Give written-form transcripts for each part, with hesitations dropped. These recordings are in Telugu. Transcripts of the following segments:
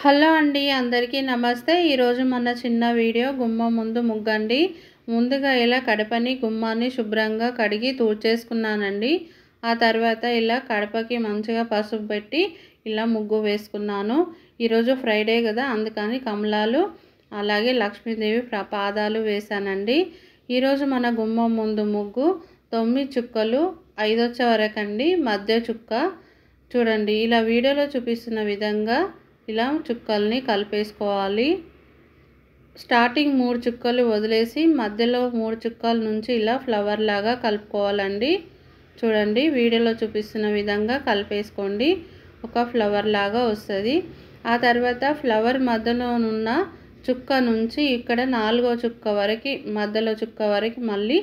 హలో అండి, అందరికీ నమస్తే. ఈరోజు మన చిన్న వీడియో గుమ్మం ముందు ముగ్గండి. ముందుగా ఇలా కడపని గుమ్మాన్ని శుభ్రంగా కడిగి తూడ్చేసుకున్నానండి. ఆ తర్వాత ఇలా కడపకి మంచిగా పసుపు పెట్టి ఇలా ముగ్గు వేసుకున్నాను. ఈరోజు ఫ్రైడే కదా, అందుకని కమలాలు అలాగే లక్ష్మీదేవి పాదాలు వేశానండి. ఈరోజు మన గుమ్మం ముందు ముగ్గు 9 చుక్కలు 5 వచ్చే వరకండి. మధ్య చుక్క చూడండి, ఇలా వీడియోలో చూపిస్తున్న విధంగా ఇలా చుక్కల్ని కలిపేసుకోవాలి. స్టార్టింగ్ 3 చుక్కలు వదిలేసి మధ్యలో 3 చుక్కల నుంచి ఇలా ఫ్లవర్ లాగా కలుపుకోవాలండి. చూడండి, వీడియోలో చూపిస్తున్న విధంగా కలిపేసుకోండి. ఒక ఫ్లవర్ లాగా వస్తుంది. ఆ తర్వాత ఫ్లవర్ మధ్యలో ఉన్న చుక్క నుంచి ఇక్కడ 4వ చుక్క వరకు, మధ్యలో చుక్క వరకు మళ్ళీ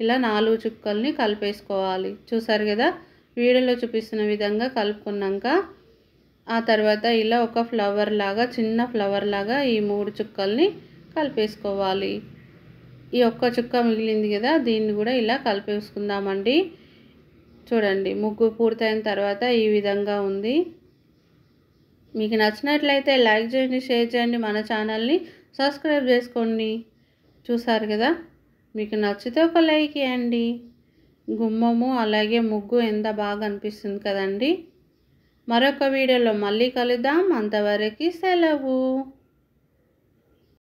ఇలా 4 చుక్కల్ని కలిపేసుకోవాలి. చూసారు కదా, వీడియోలో చూపిస్తున్న విధంగా కలుపుకున్నాక ఆ తర్వాత ఇలా ఒక ఫ్లవర్ లాగా, చిన్న ఫ్లవర్ లాగా ఈ 3 చుక్కల్ని కలిపేసుకోవాలి. ఈ ఒక్క చుక్క మిగిలింది కదా, దీన్ని కూడా ఇలా కలిపేసుకుందామండి. చూడండి, ముగ్గు పూర్తయిన తర్వాత ఈ విధంగా ఉంది. మీకు నచ్చినట్లయితే లైక్ చేయండి, షేర్ చేయండి, మన ఛానల్ని సబ్స్క్రైబ్ చేసుకోండి. చూసారు కదా, మీకు నచ్చితే ఒక లైక్ ఇవ్వండి. గుమ్మము అలాగే ముగ్గు ఎంత బాగా అనిపిస్తుంది కదండి. మరొక వీడియోలో మళ్ళీ కలుద్దాం. అంతవరకు సెలవు.